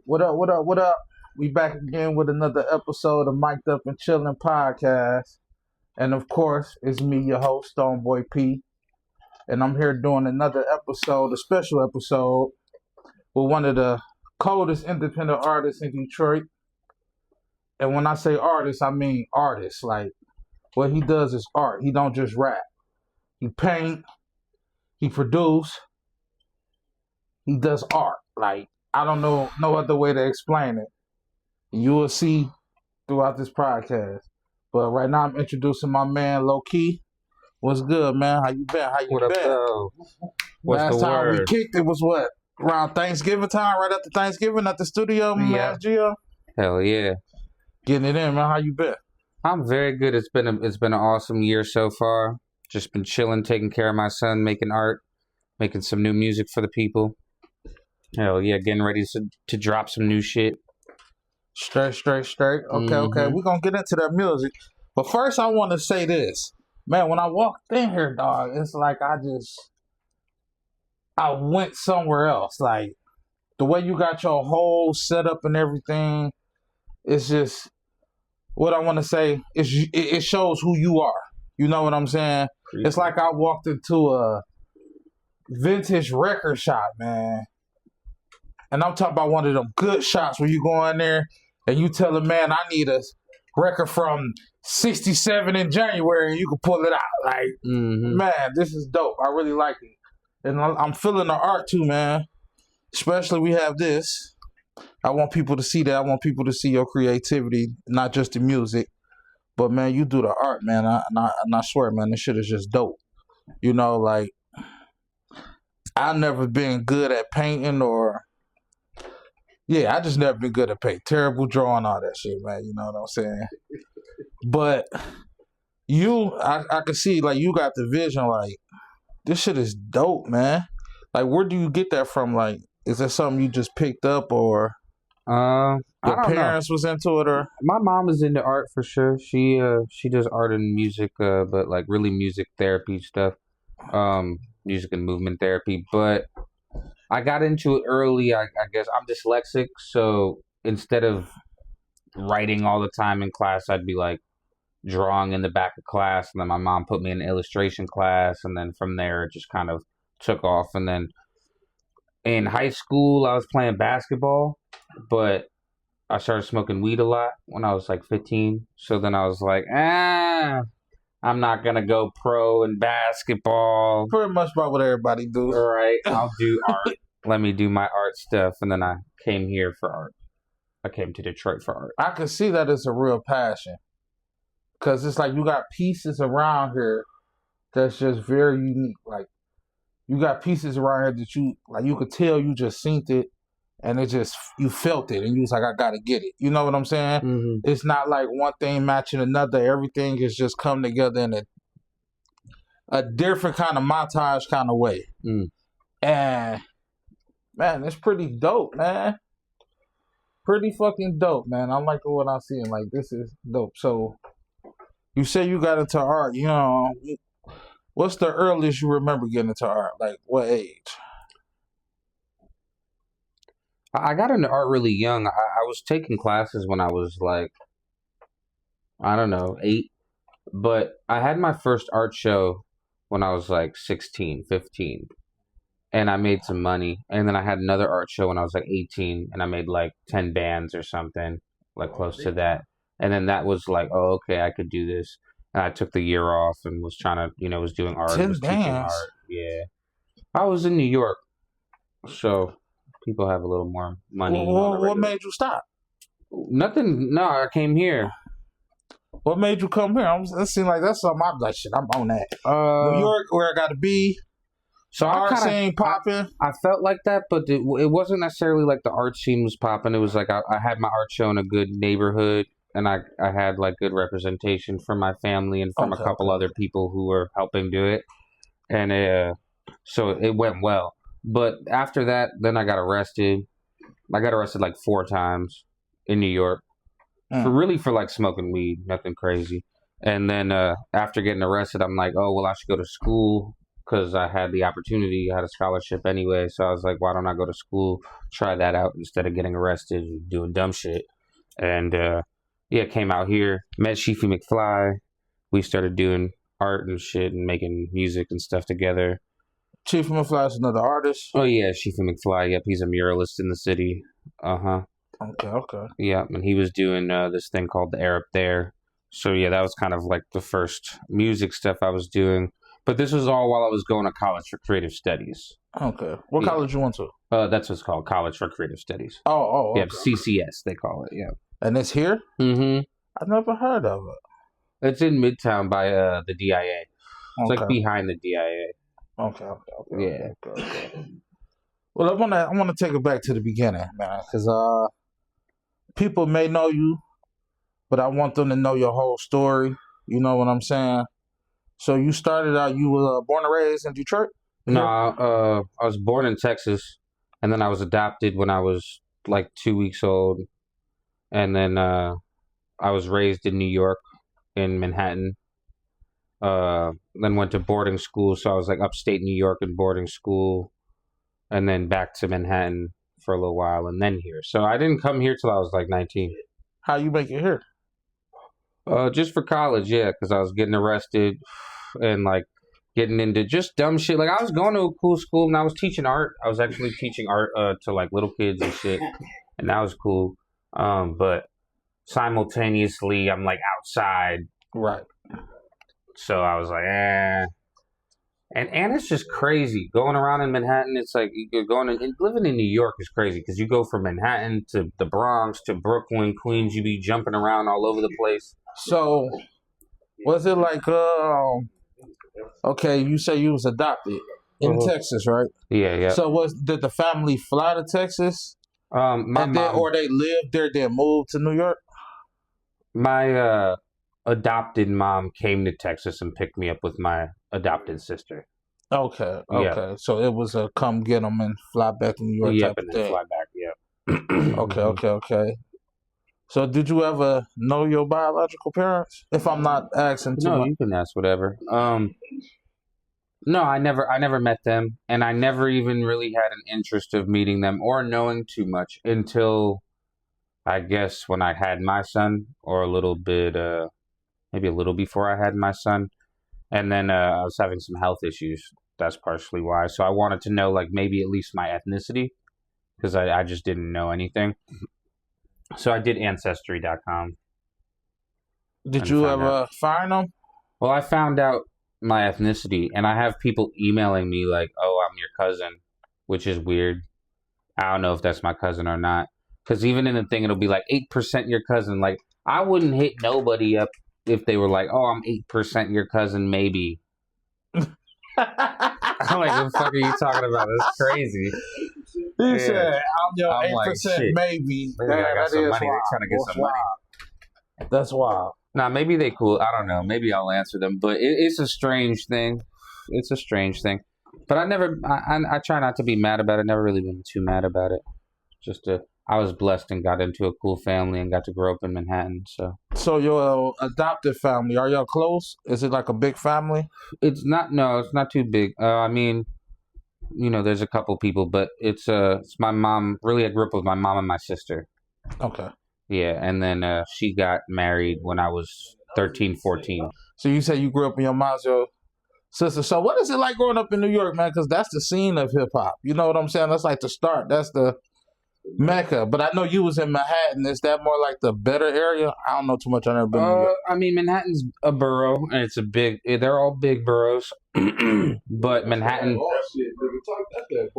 What up? What up? What up? We back again with another episode of Mic'd Up and Chillin podcast. And of course, it's me, your host, Stoneboy P. And I'm here doing another episode, a special episode, with one of the coldest independent artists in Detroit. And when I say artist, I mean artist. Like, what he does is art. He don't just rap. He paint, he produce, he does art. Like, I don't know no other way to explain it. You will see throughout this podcast. But right now I'm introducing my man Lokye. What's good, man? How you been? How you What been? up, though? What's Last the time word? we kicked it was what? Around Thanksgiving time, right after Thanksgiving at the studio, Yeah. man. Gio. Hell yeah. Getting it in, man. How you been? I'm very good. It's been an awesome year so far. Just been chilling, taking care of my son, making art, making some new music for the people. Hell yeah, getting ready to drop some new shit. Straight. Okay. Mhm. We're going to get into that music. But first, I want to say this. Man, when I walked in here, dog, it's like I went somewhere else. Like, the way you got your whole setup and everything, it's just, what I want to say is it shows who you are. You know what I'm saying? It's like I walked into a vintage record shop, man. And I'm talking about one of them good shops where you go in there and you tell a man, I need a record from 67 in January, and you can pull it out. Like, man, this is dope. I really like it. And I'm feeling the art too, man. Especially we have this. I want people to see that. I want people to see your creativity, not just the music. But, man, you do the art, man. And I swear, man, this shit is just dope. You know, like, I've never been good at painting or... Yeah, I just never been good at paint. Terrible drawing, all that shit, man. You know what I'm saying? But I can see, like, you got the vision, like, this shit is dope, man. Like, where do you get that from? Like, is that something you just picked up or I your don't know. parents was into it or? My mom is into art for sure. She does art and music, but like really music therapy stuff, music and movement therapy. But I got into it early. I guess I'm dyslexic, so instead of writing all the time in class, I'd be like drawing in the back of class, and then my mom put me in an illustration class, and then from there it just kind of took off. And then in high school, I was playing basketball, but I started smoking weed a lot when I was like 15. So then I was like, I'm not gonna go pro in basketball. Pretty much about what everybody do. All right, I'll do art. Let me do my art stuff. And then I came here for art. I came to Detroit for art. I can see that it's a real passion. Because it's like you got pieces around here that's just very unique. Like, you got pieces around here that you could tell you just seen it and it just, you felt it and you was like, I gotta get it. You know what I'm saying? Mm-hmm. It's not like one thing matching another. Everything is just come together in a different kind of montage kind of way. And, man, it's pretty dope, man. Pretty fucking dope, man. I like what I'm seeing. Like, this is dope. So, you say you got into art, you know, what's the earliest you remember getting into art? Like, what age? I got into art really young. I was taking classes when I was like, I don't know, 8. But I had my first art show when I was like 16, 15. And I made some money. And then I had another art show when I was like 18. And I made like 10 bands or something, like close to that. And then that was like, oh, okay, I could do this. And I took the year off and was trying to, was doing art. 10 was teaching bands? art. Yeah. I was in New York. So people have a little more money. What made you stop? Nothing. No, I came here. What made you come here? It seems like that's something I'm like, shit, I'm on that. New York, where I got to be. So art scene popping. I felt like that, but it wasn't necessarily like the art scene was popping. It was like I had my art show in a good neighborhood, and I had like good representation from my family and from a couple other people who were helping do it, and so it went well. But after that, then I got arrested. I got arrested like 4 times in New York, for like smoking weed, nothing crazy. And then after getting arrested, I'm like, oh well, I should go to school. because I had the opportunity. I had a scholarship anyway, so I was like, why don't I go to school, try that out instead of getting arrested and doing dumb shit. And came out here, met Sheefy McFly. We started doing art and shit and making music and stuff together. Chief McFly is another artist. Oh yeah, Sheefy McFly. Yep, he's a muralist in the city. Okay. Yeah, and he was doing this thing called the Air Up There. So yeah, that was kind of like the first music stuff I was doing. But this was all while I was going to college for creative studies. Okay. What college you went to? That's what's called College for Creative Studies. Oh. Okay. Yeah, CCS they call it. Yeah. And it's here? Mm-hmm. I never heard of it. It's in Midtown by the DIA. It's like behind the DIA. Okay. Yeah. Okay. Well, I want to take it back to the beginning, man, because people may know you, but I want them to know your whole story. You know what I'm saying? So you started out. You were born and raised in Detroit? No, I was born in Texas, and then I was adopted when I was like 2 weeks old, and then I was raised in New York, in Manhattan. Then went to boarding school, so I was like upstate New York in boarding school, and then back to Manhattan for a little while, and then here. So I didn't come here till I was like 19. How you make it here? Just for college, yeah, because I was getting arrested and like getting into just dumb shit. Like I was going to a cool school and I was teaching art. I was actually teaching art to like little kids and shit, and that was cool. But simultaneously, I'm like outside, right? So I was like, And it's just crazy going around in Manhattan. It's like you're living in New York is crazy because you go from Manhattan to the Bronx to Brooklyn, Queens. You be jumping around all over the place. So, was it like, okay, you say you was adopted in Texas, right? Yeah. So did the family fly to Texas? My mom, or they lived there, then moved to New York? My adopted mom came to Texas and picked me up with my adopted sister. Okay. Yeah. So it was a come get them and fly back to New York type and of then thing. fly back, Okay. So did you ever know your biological parents? If I'm not asking too much. No, you can ask whatever. No, I never met them, and I never even really had an interest of meeting them or knowing too much until I guess when I had my son, or a little bit, maybe a little before I had my son. And then I was having some health issues. That's partially why. So I wanted to know, like, maybe at least my ethnicity, because I just didn't know anything. So I did Ancestry.com. Did you ever find them? Well, I found out my ethnicity, and I have people emailing me like, oh, I'm your cousin, which is weird. I don't know if that's my cousin or not. Because even in the thing, it'll be like 8% your cousin. Like, I wouldn't hit nobody up if they were like, oh, I'm 8% your cousin, maybe. I'm like, what the fuck are you talking about? That's crazy. He said, I'm your 8% like, maybe. Man, I got some money. They're trying to get some money. That's wild. Nah, maybe they cool. I don't know. Maybe I'll answer them. But it's a strange thing. It's a strange thing. But I try not to be mad about it. Never really been too mad about it. I was blessed and got into a cool family and got to grow up in Manhattan. So your adopted family, are y'all close? Is it like a big family? It's not too big. I mean, there's a couple people, but it's my mom. Really, I grew up with my mom and my sister. Okay. Yeah, and then she got married when I was 13, 14. So you say you grew up in your mom's your sister. So what is it like growing up in New York, man? Because that's the scene of hip hop. You know what I'm saying? That's like the start. That's the Mecca. But I know you was in Manhattan. Is that more like the better area? I don't know too much. I've never been to New York. I mean, Manhattan's a borough, and they're all big boroughs. But Manhattan... That's that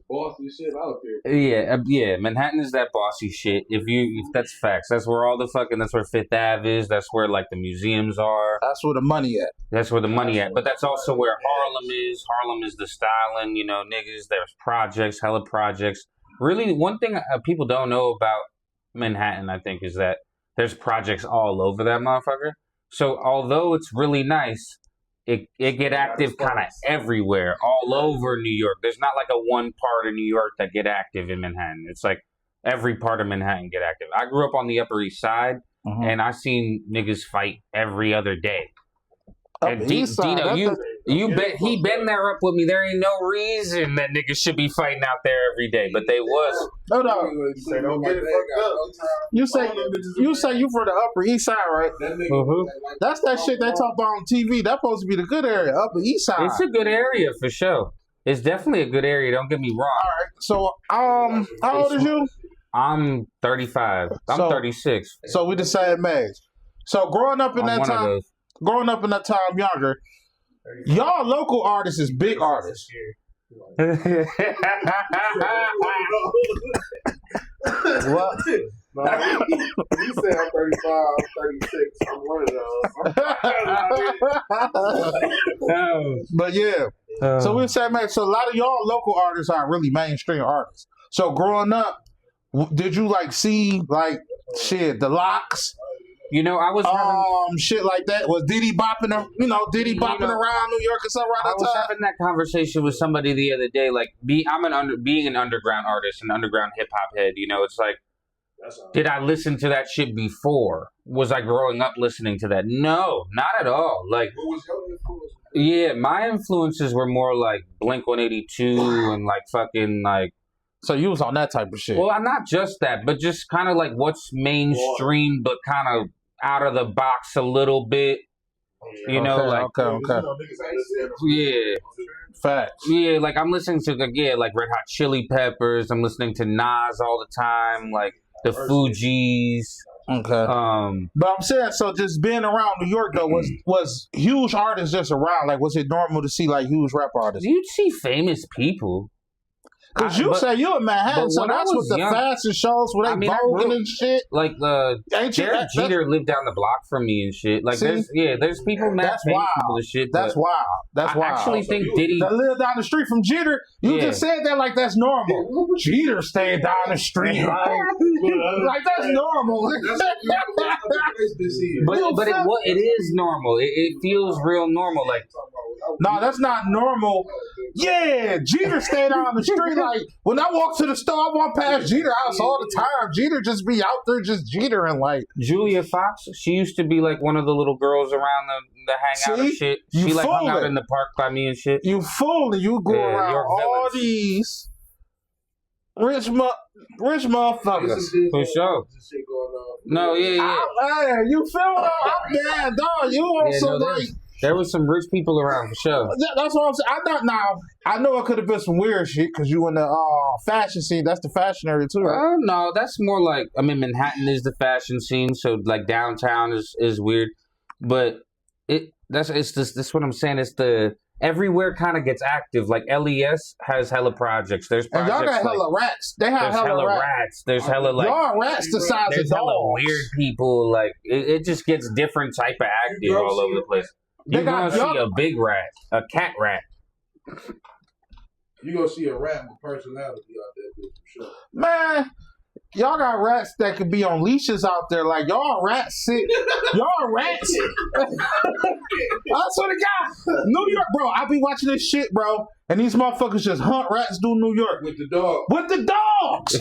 bossy shit out there. Yeah, Manhattan is that bossy shit. If that's facts. That's where that's where Fifth Ave is. That's where, like, the museums are. That's where the money at. That's where the money at. But that's also where Harlem is. Harlem is the styling, niggas. There's projects, hella projects. Really, one thing people don't know about Manhattan, I think, is that there's projects all over that motherfucker. So although it's really nice, it get active kind of everywhere, all over New York. There's not like a one part of New York that get active in Manhattan. It's like every part of Manhattan get active. I grew up on the Upper East Side, and I seen niggas fight every other day. And Dino, He been there up with me. There ain't no reason that niggas should be fighting out there every day, but they was. No, no. Don't get it fucked up. You say you from the Upper East Side, right? That's that shit they talk about on TV. That's supposed to be the good area, Upper East Side. It's a good area for sure. It's definitely a good area. Don't get me wrong. All right. So, how old is you? I'm 35. I'm 36. So we the same age. So growing up in that time, younger, y'all local artists is big artists. What? No, you say I'm 35, I'm 36. I'm one of those. But yeah. So we the same age. So a lot of y'all local artists are really mainstream artists. So growing up, did you like see like shit, the Locks? You know, I was having shit like that. Was Diddy bopping, around New York or something right I was having that conversation with somebody the other day. Like, being an underground artist, an underground hip hop head. You know, it's like, did I listen to that shit before? Was I growing up listening to that? No, not at all. Like, what was your influence? Yeah, my influences were more like Blink-182 and like fucking like. So you was on that type of shit. Well, not just that, but just kind of like what's mainstream, but kind of out of the box a little bit. You know, okay. Yeah. Facts. Yeah, like I'm listening to like Red Hot Chili Peppers. I'm listening to Nas all the time, like the Fugees. Okay. But I'm saying, so just being around New York though, was huge artists just around? Like, was it normal to see like huge rap artists? You'd see famous people. Cause you say you're in Manhattan, so that's what the fashion shows where they voguing and shit. Like Derek Jeter lived down the block from me and shit. Like there's people mad famous people and shit. That's wild. That's wild. I actually think Diddy that live down the street from Jeter. You just said that like that's normal. Jeter staying down the street like that's normal. but it is normal. It feels real normal. Like no, that's not normal. Yeah, Jeter stay down the street. Like when I walk to the store, I walk past Jeter house all the time. Jeter just be out there just Jetering like. Julia Fox, she used to be like one of the little girls around the hangout and shit. She like hung out in the park by me and shit. You fooling. You go around all these rich motherfuckers. For sure. No, yeah. Hey, you feel me? I'm bad, dog. You also like. There was some rich people around for sure. That's what I'm saying. I know it could have been some weird shit because you in the fashion scene. That's the fashion area too, right? No, that's more like, I mean, Manhattan is the fashion scene, so like downtown is weird. But that's what I'm saying. It's everywhere kind of gets active. Like LES has hella projects. There's projects and y'all got hella rats. They have hella rats. There's hella like y'all rats the size of dogs. Hella weird people. Like it just gets different type of active all over the place. You're going to see a big rat, a cat rat. You're going to see a rat with personality out there, for sure. Man, y'all got rats that could be on leashes out there. Like, y'all rats sit. Y'all rats. I swear to God. New York, bro, I be watching this shit, bro. And these motherfuckers just hunt rats through New York. With the dog. With the dogs.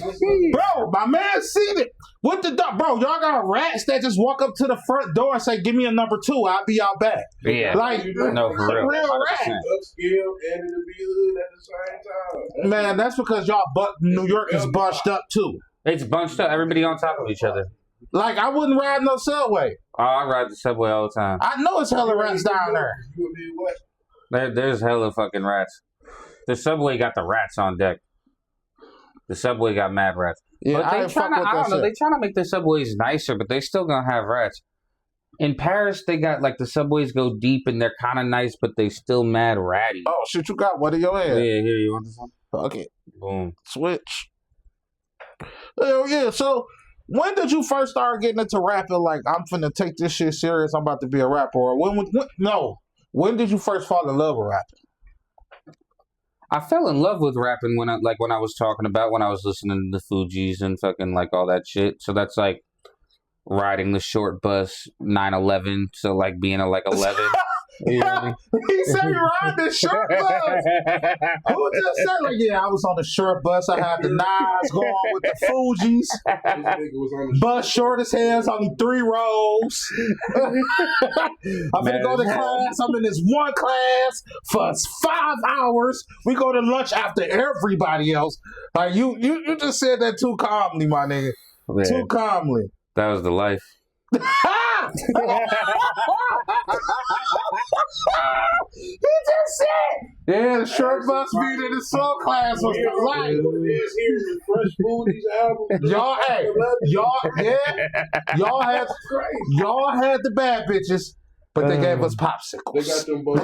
Bro, my man seen it. With the dog. Bro, y'all got rats that just walk up to the front door and say, give me a number 2. I'll be out back. Yeah. Like, no, for real rat. Upscale and it'll be hood at the same time. Man, that's because New York is bunched up too. It's bunched up. Everybody on top of each other. Like, I wouldn't ride no subway. Oh, I ride the subway all the time. I know it's hella rats down there. There's hella fucking rats. The subway got the rats on deck. The subway got mad rats. Yeah, but they trying to make the subways nicer, but they still gonna have rats. In Paris, they got like the subways go deep and they're kind of nice, but they still mad ratty. Oh shit, you got one in your hand? Yeah, here, you want this one? Fuck it. Boom. Switch. Hell yeah. So when did you first start getting into rapping? Like, I'm finna take this shit serious. I'm about to be a rapper. Or when did you first fall in love with rapping? I fell in love with rapping when I was talking about when I was listening to the Fugees and fucking like all that shit. So that's like riding the short bus 9/11. So like being a like 11. Yeah. He said he ride the short bus. Who just said like, yeah, I was on the short bus. I had the knives going with the Fugees. This nigga was on the Bus short as hell, it's only 3 rows. I'm gonna go to class. I'm in this one class for 5 hours. We go to lunch after everybody else. Like you just said that too calmly, my nigga. Man, Too calmly. that was the life. He just said, yeah, the short bus beat in the slow class was the life. This here is Fresh Booties album. Y'all had the bad bitches, but they gave us They popsicles. got them both.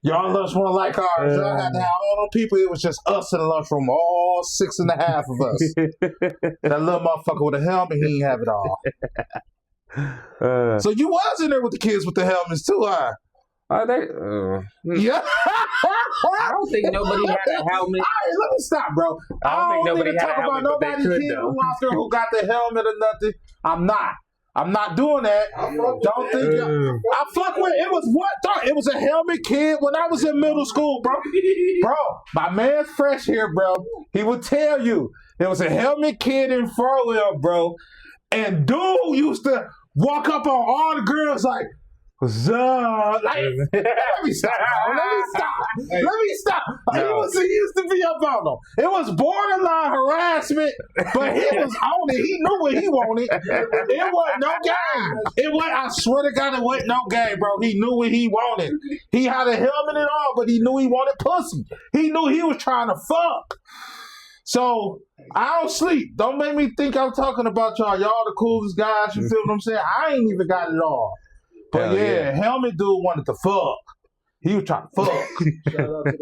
Y'all lunchroom like ours. Y'all had to have all them people. It was just us in the lunchroom, all 6.5 of us. That little motherfucker with a helmet, he ain't have it all. So you was in there with the kids with the helmets too, huh? Are they? Yeah. I don't think nobody had a helmet. All right, let me stop, bro. I don't think nobody even had talk a about helmet, but they nobody could, kid though. who out there who got the helmet or nothing. I'm not doing that. Don't think I fuck with it. Was what? Dog, it was a helmet kid when I was in middle school, bro. Bro, my man Fresh here, bro. He would tell you it was a helmet kid in Farwell, bro. And dude used to walk up on all the girls like, what's up? Like, let me stop, bro. Let me stop. Like, he used to be up on them. It was borderline harassment, but he was on it. He knew what he wanted. It wasn't no game. I swear to God, it wasn't no game, bro. He knew what he wanted. He had a helmet and all, but he knew he wanted pussy. He knew he was trying to fuck. So I don't sleep. Don't make me think I'm talking about y'all. Y'all the coolest guys. You feel what I'm saying? I ain't even got it all. But Hell helmet dude wanted to fuck. He was trying to fuck. Shout out to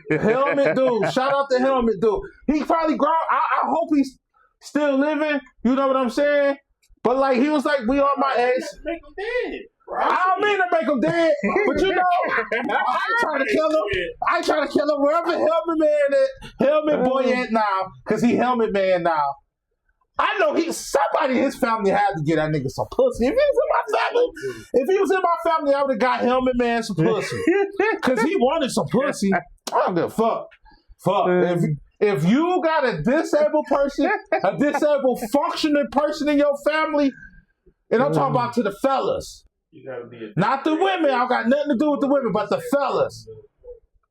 the helmet. Helmet dude. Shout out to helmet dude. He probably grown. I hope he's still living. You know what I'm saying? But like he was like, we on my age. Make them dead. I don't mean to make him dead, but you know, I ain't trying to kill him. I ain't trying to kill him wherever Helmet Man at, Helmet Boy at now, because he Helmet Man now. I know somebody in his family had to get that nigga some pussy. If he was in my family, I would have got Helmet Man some pussy. Because he wanted some pussy. I don't give a fuck. Fuck. If you got a disabled person, a disabled functioning person in your family, and I'm talking about to the fellas. You gotta be Not the women. I don't got nothing to do with the women, but the fellas.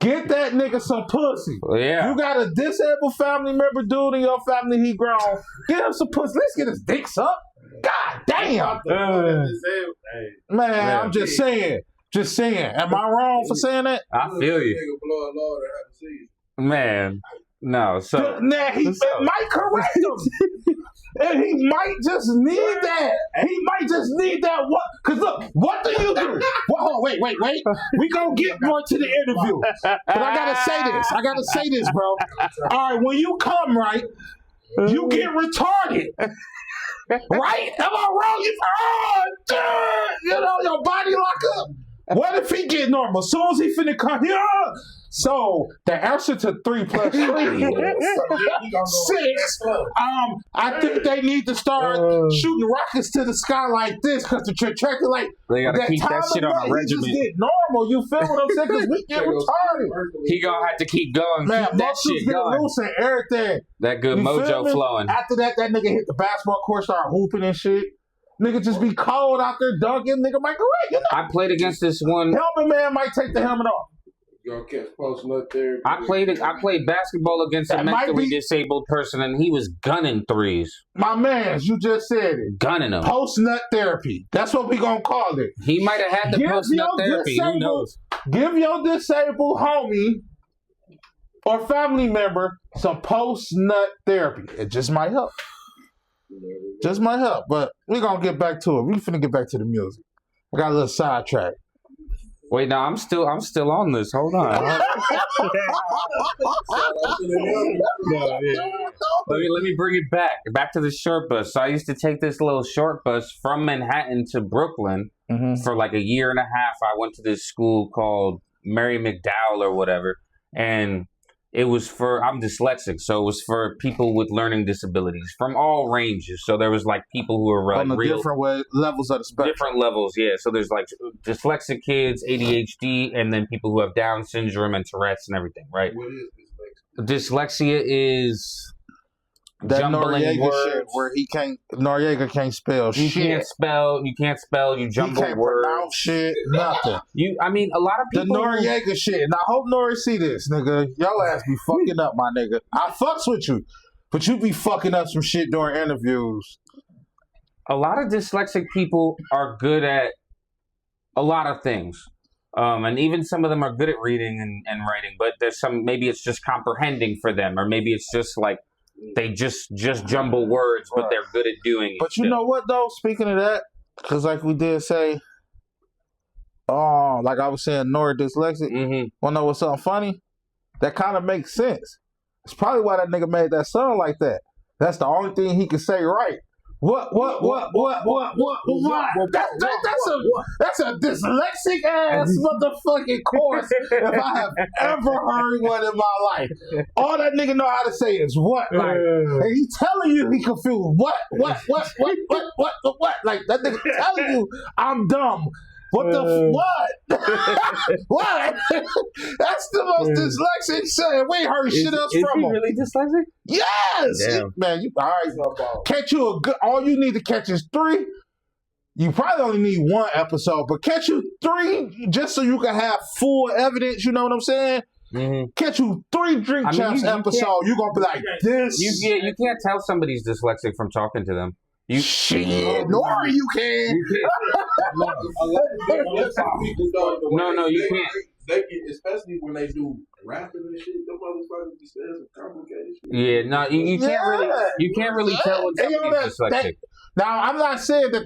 Get that nigga some pussy. Yeah. You got a disabled family member dude in your family, he grown. Get him some pussy. Let's get his dick sucked. God damn. Man, I'm just saying. Just saying. Am I wrong for saying that? I feel you. Man. No, so Nah, he might correct him. And he might just need that. He might just need that. What? Because look, what do you do? Well, wait. We gonna get more to the interview. But I gotta say this, bro. All right, when you come, right, you get retarded. Right? Am I wrong? You know, your body lock up. What if he get normal? As soon as he finna come here. So the answer to 3 + 3 is 6. I think they need to start shooting rockets to the sky like this because the trajectory, like they gotta keep that shit on a he just regimen. get normal. You feel what I'm saying? Because we get retarded. He gonna have to keep going. Man, Keep that muscles shit get going. loose and everything. That good You feel mojo me? flowing. After that nigga hit the basketball court, start hooping and shit. Nigga just be cold out there dunking. Nigga might go right. You know, I played against this one. helmet man might take the helmet off. You gonna catch post nut there. I played basketball against a That might mentally be- disabled person, and he was gunning threes, My mans, you just said it. gunning them. Post nut therapy. That's what we gonna call it. He might have had the Give post nut your therapy. Who knows? Give your disabled homie or family member some post nut therapy. It just might help. Just might help. But we gonna get back to it. We finna get back to the music. I got a little sidetrack. Wait, no, I'm still on this. Hold on. Let me bring it back to the short bus. So I used to take this little short bus from Manhattan to Brooklyn for like a year and a half. I went to this school called Mary McDowell or whatever, and it was for, I'm dyslexic, so it was for people with learning disabilities from all ranges. So there was like people who were on like the real different levels of the spectrum. different levels, yeah. So there's like dyslexic kids, ADHD, and then people who have Down syndrome and Tourette's and everything, right? What is this? Dyslexia is That jumbling Noriega words. shit where Noriega can't spell You shit. can't spell, you He jumble can't words. pronounce shit, nothing. I mean, a lot of The people. Noriega shit. And I hope Nori see this, nigga. Y'all ass be fucking up, my nigga. I fucks with you. But you be fucking up some shit during interviews. A lot of dyslexic people are good at a lot of things. And even some of them are good at reading and writing, but there's some, maybe it's just comprehending for them, or maybe it's just like they just jumble words, but they're good at doing it. But you know what, though? Speaking of that, because like we did say, like I was saying, Nori dyslexic. Mm-hmm. Wanna know what's something funny? That kind of makes sense. It's probably why that nigga made that song like that. That's the only thing he can say right. What? That's a dyslexic ass motherfucking chorus if I have ever heard one in my life. All that nigga know how to say is what? Like, and he telling you he confused. What? Like, that nigga telling you I'm dumb. What the what? What? That's the most dyslexic shit. We ain't heard shit else is from he him. really dyslexic? Yes, Damn. man. You all right? Catch you a good. All you need to catch is 3. You probably only need 1 episode, but catch you 3 just so you can have full evidence. You know what I'm saying? Mm-hmm. Catch you 3 drink champs episode. You gonna be like this. You can't tell somebody's dyslexic from talking to them. Shit, Nori, you can. No, you can't. They can, especially when they do rapping and shit. Them motherfuckers be saying some complicated shit. Yeah, no, you can't really tell when somebody's dyslexic. Now, I'm not saying that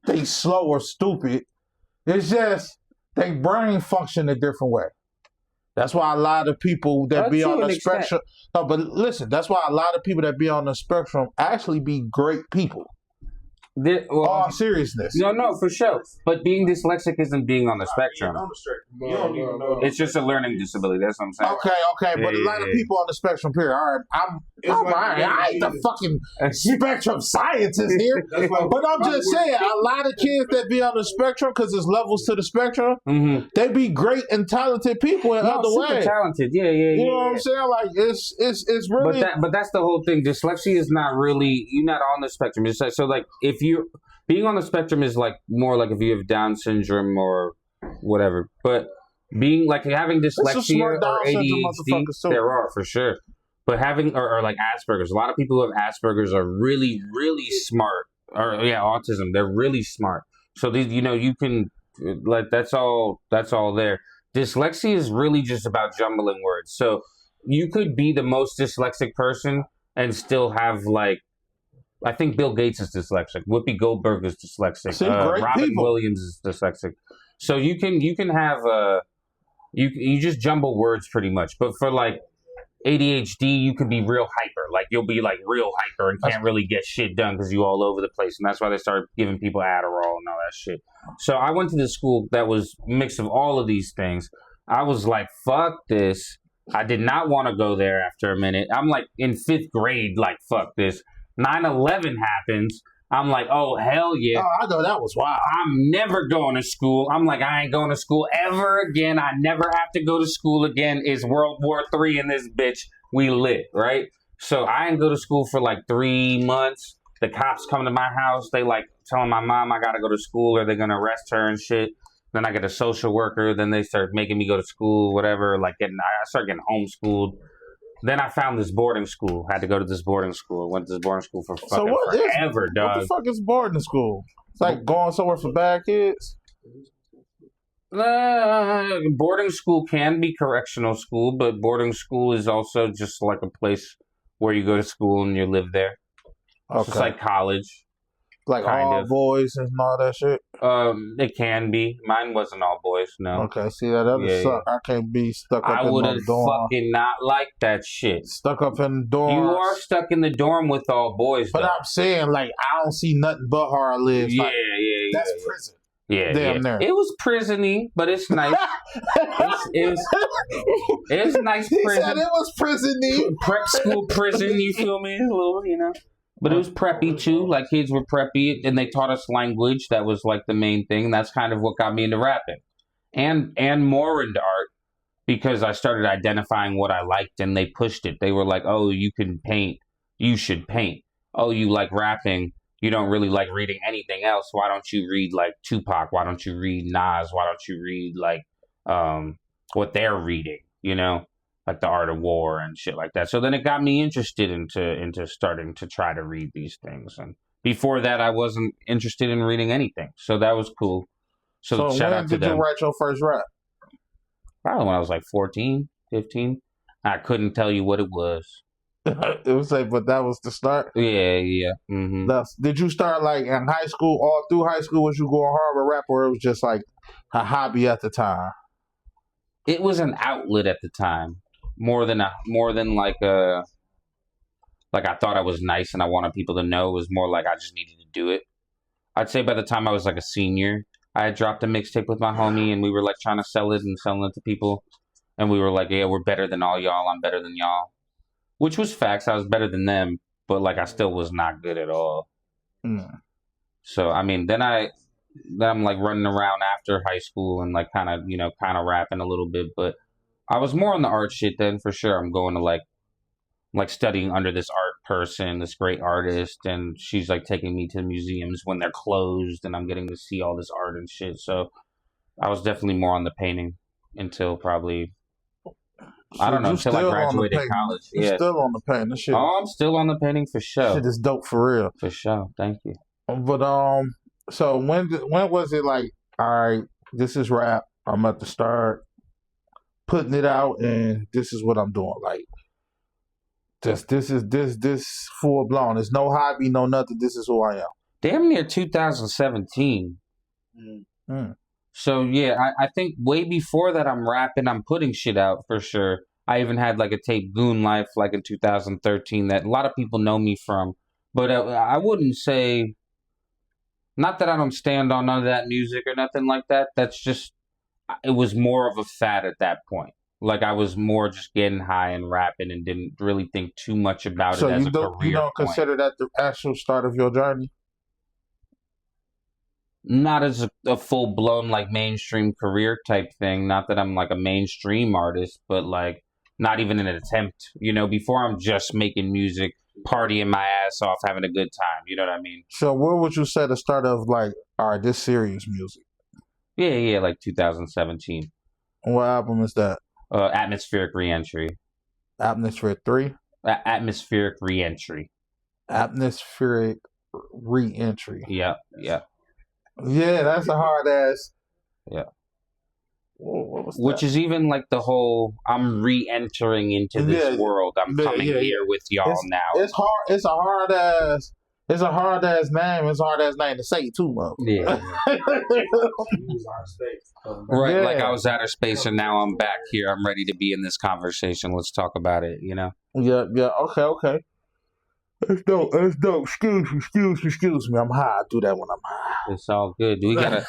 they slow or stupid. It's just they brain function a different way. That's why a lot of people that be on the spectrum. No, but listen, that's why a lot of people that be on the spectrum actually be great people. All seriousness. No, for sure. But being dyslexic isn't being on the spectrum. You don't even know. It's just a learning disability. That's what I'm saying. Okay. But a lot of people on the spectrum period. All right, I ain't the fucking spectrum scientist here. But I'm just saying, a lot of kids that be on the spectrum, because there's levels to the spectrum, they be great and talented people in other ways. Talented, yeah. You know what I'm saying? Like it's really. But that's the whole thing. Dyslexia is not really, you're not on the spectrum. It's like, so like if you being on the spectrum is like more like if you have Down syndrome or whatever. But being like having dyslexia or ADHD, there are for sure. But having or like Asperger's, a lot of people who have Asperger's are really, really smart. Or autism, they're really smart. So these, you can like that's all there. Dyslexia is really just about jumbling words. So you could be the most dyslexic person and still have like, I think Bill Gates is dyslexic. Whoopi Goldberg is dyslexic. Robin Williams is dyslexic. So you can have you just jumble words pretty much. But for like ADHD, you could be real hyper. Like you'll be like real hyper and can't really get shit done because you all over the place. And that's why they started giving people Adderall and all that shit. So I went to this school that was a mix of all of these things. I was like, fuck this. I did not want to go there after a minute. I'm like in 5th grade, like, fuck this. 9/11 happens. I'm like, oh, hell yeah. Oh, I know that was wild. I'm never going to school. I'm like, I ain't going to school ever again. I never have to go to school again. It's World War III in this bitch. We lit, right? So I didn't go to school for like 3 months. The cops come to my house. They like telling my mom I got to go to school or they're going to arrest her and shit. Then I get a social worker. Then they start making me go to school, whatever. Like I start getting homeschooled. Then I found this boarding school. Had to go to this boarding school. Went to this boarding school for fucking forever, dog. What the fuck is boarding school? It's like going somewhere for bad kids? Boarding school can be correctional school, but boarding school is also just like a place where you go to school and you live there. Okay. It's like college. Like all boys and all that shit? It can be. Mine wasn't all boys, no. Okay, see, that other suck. I can't be stuck up in the dorm. I would have fucking not liked that shit. Stuck up in the dorm. You are stuck in the dorm with all boys, but though. I'm saying, like, I don't see nothing but hard lives. Yeah. That's prison. Yeah, Damn near. It was prisony, but it's nice. It's nice He prison. said it was prison-y. Prep school prison, you feel me? A little, But it was preppy too. Like kids were preppy, and they taught us language. That was like the main thing. That's kind of what got me into rapping, and more into art because I started identifying what I liked, and they pushed it. They were like, "Oh, you can paint. You should paint. Oh, you like rapping. You don't really like reading anything else. Why don't you read like Tupac? Why don't you read Nas? Why don't you read like what they're reading? Like The Art of War and shit like that." So then it got me interested into starting to try to read these things. And before that, I wasn't interested in reading anything. So that was cool. So shout out to them. When did you write your first rap? Probably when I was like 14, 15. I couldn't tell you what it was. It was like, but that was the start. Yeah. Mm-hmm. Did you start like in high school? All through high school, was you going hard with rap, or it was just like a hobby at the time? It was an outlet at the time, more than like I thought I was nice and I wanted people to know. It was more like I just needed to do it. I'd say by the time I was like a senior, I had dropped a mixtape with my homie, and we were like trying to sell it and selling it to people, and we were like, "Yeah, we're better than all y'all. I'm better than y'all." Which was facts. I was better than them, but like I still was not good at all. Mm. So I mean, then I'm like running around after high school and like kind of rapping a little bit, but I was more on the art shit then for sure. I'm going to like studying under this art person, this great artist, and she's like taking me to museums when they're closed, and I'm getting to see all this art and shit. So I was definitely more on the painting until probably. So I don't know, until I graduated college. You're still on the painting. This shit. Oh, I'm still on the painting for sure. Shit is dope for real. For sure. Thank you. But so when was it like, all right, this is rap. I'm at the start putting it out, and this is what I'm doing. Like, this is full blown. There's no hobby, no nothing. This is who I am. Damn near 2017. Mm. So yeah, I think way before that I'm rapping, I'm putting shit out for sure. I even had like a tape Goon Life like in 2013 that a lot of people know me from. But I wouldn't say, not that I don't stand on none of that music or nothing like that. That's just, it was more of a fad at that point. Like I was more just getting high and rapping and didn't really think too much about it as a career. So you don't consider that the actual start of your journey? Not as a full-blown like mainstream career type thing. Not that I'm like a mainstream artist, but like not even an attempt. Before I'm just making music, partying my ass off, having a good time. You know what I mean? So where would you say the start of like, all right, this serious music? Yeah, like 2017. What album is that? Atmospheric Reentry. Atmospheric 3? Atmospheric Reentry. Atmospheric Reentry. Yeah. Yeah, that's a hard ass. Yeah. What was Which that? is even like the whole, I'm re-entering into this world. I'm coming here with y'all now. It's hard. It's a hard ass. It's a hard ass name. It's a hard ass name to say too, mother. Yeah. Right. Yeah. Like I was outer space and now I'm back here. I'm ready to be in this conversation. Let's talk about it. Yeah. Okay. That's dope. Excuse me. I'm high. I do that when I'm high. It's all good. We got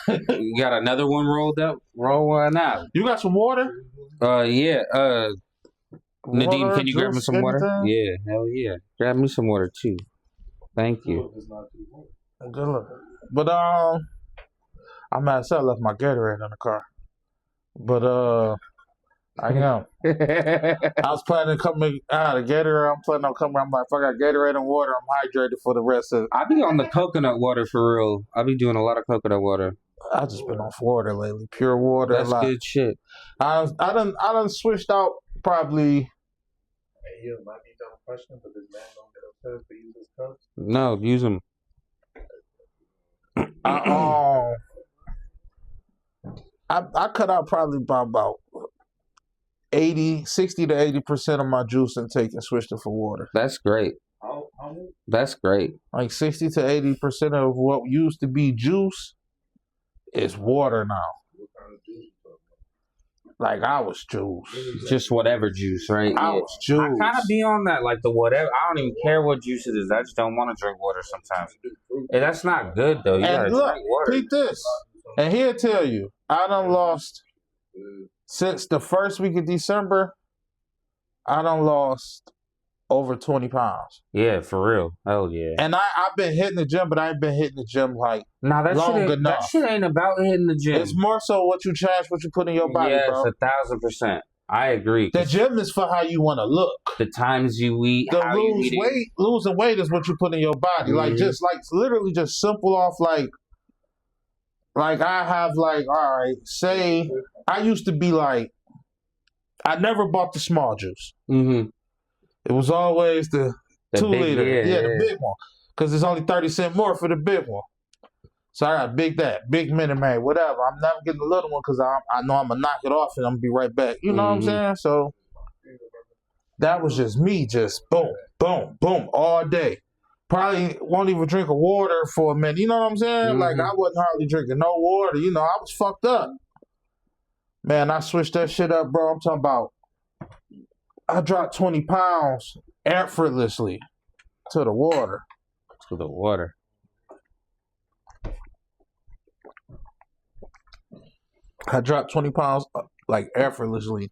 another one rolled up. Roll one out. You got some water? Yeah. Nadim, Water, can you grab me some water? anything? Yeah, hell yeah. Grab me some water too. Thank you. Good luck. But I'm mad as I left my Gatorade in the car. But I am. I was planning on coming out of Gatorade. I'm planning on coming. I'm like, if I got Gatorade and water, I'm hydrated for the rest of it. I be on the coconut water for real. I be doing a lot of coconut water. I just been off water lately. Pure water. That's good shit. I done switched out probably. Hey, yo, might be dumb question, but this man don't get upset for using his cups. No, use them. I cut out probably by about 60 to 80% of my juice intake and switched it for water. That's great. That's great. Like 60 to 80% of what used to be juice is water now. What kind of juice? Like I was juice. Just whatever juice, right? I was juice. I kind of be on that, like the whatever. I don't even care what juice it is. I just don't want to drink water sometimes. Hey, that's not good though. You gotta And look, drink water. peep this. And he'll tell you, I done lost since the first week of December. I done lost over 20 pounds. Yeah, for real. Hell yeah. And I've been hitting the gym, but I ain't been hitting the gym like Nah, that long shit enough. That shit ain't about hitting the gym. It's more so what you change, what you put in your body, yes, bro. 1,000%. I agree. The gym is for how you want to look. The times you eat, how you eat it. Losing weight is what you put in your body. Like just like literally just simple off like I have like, all right, say I used to be like, I never bought the small juice. Mm-hmm. It was always the 2 liter. Yeah, the big one. Because it's only 30 cents more for the big one. So I got big Mini Man, whatever. I'm never getting the little one because I know I'm going to knock it off and I'm going to be right back. You know what I'm saying? So that was just me, just boom, boom, boom, all day. Probably won't even drink a water for a minute. You know what I'm saying? Like I wasn't hardly drinking no water. You know, I was fucked up. Man, I switched that shit up, bro. I'm talking about I dropped 20 pounds effortlessly to the water. To the water. I dropped 20 pounds like effortlessly.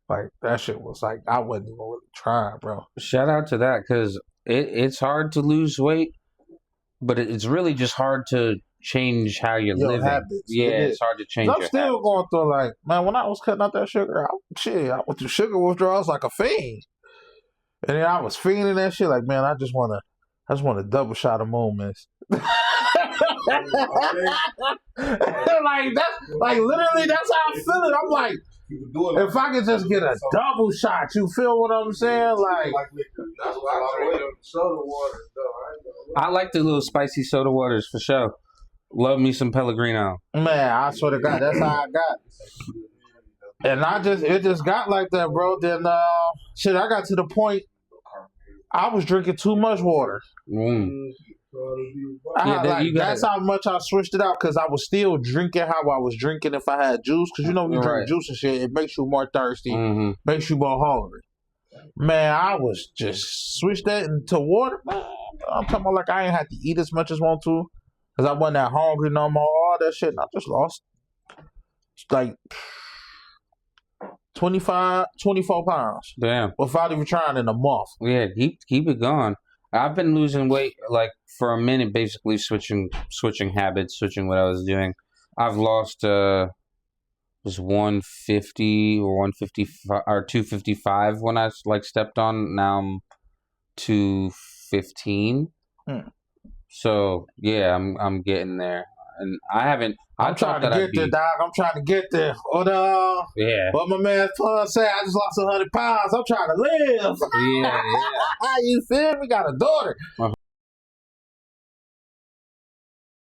Like that shit was like I wasn't even really trying, bro. Shout out to that because it's hard to lose weight, but it's really just hard to change how you're living. Habits. Yeah, it's hard to change. I'm still going through like, man, when I was cutting out that sugar, I went through sugar withdrawals like a fiend, and then I was fiending that shit. Like, man, I just want a double shot of Moon Mist. Like literally that's how I feel it. I'm like, if I could just get a double shot, you feel what I'm saying? Like that's why I drink soda water though. I like the little spicy soda waters for sure. Love me some Pellegrino. Man, I swear to God, that's how I got. And it just got like that, bro. Then shit, I got to the point I was drinking too much water. That's how much I switched it out because I was still drinking how I was drinking if I had juice. Because you know when you drink juice and shit, it makes you more thirsty, makes you more hungry. Man, I was just switched that into water. Man, I'm talking about like I ain't had to eat as much as I want to because I wasn't that hungry no more. All that shit, and I just lost like 24 pounds. Damn. Without even trying in a month. Yeah, keep it going. I've been losing weight like for a minute, basically switching habits, switching what I was doing. I've lost just 150 or 155 or 255 when I like stepped on. Now I'm 215. So yeah, I'm getting there, and I haven't. I'm trying to get there, dog. I'm trying to get there. Yeah. What my man Pun said, I just lost 100 pounds. I'm trying to live. Yeah. You feel me? Got a daughter.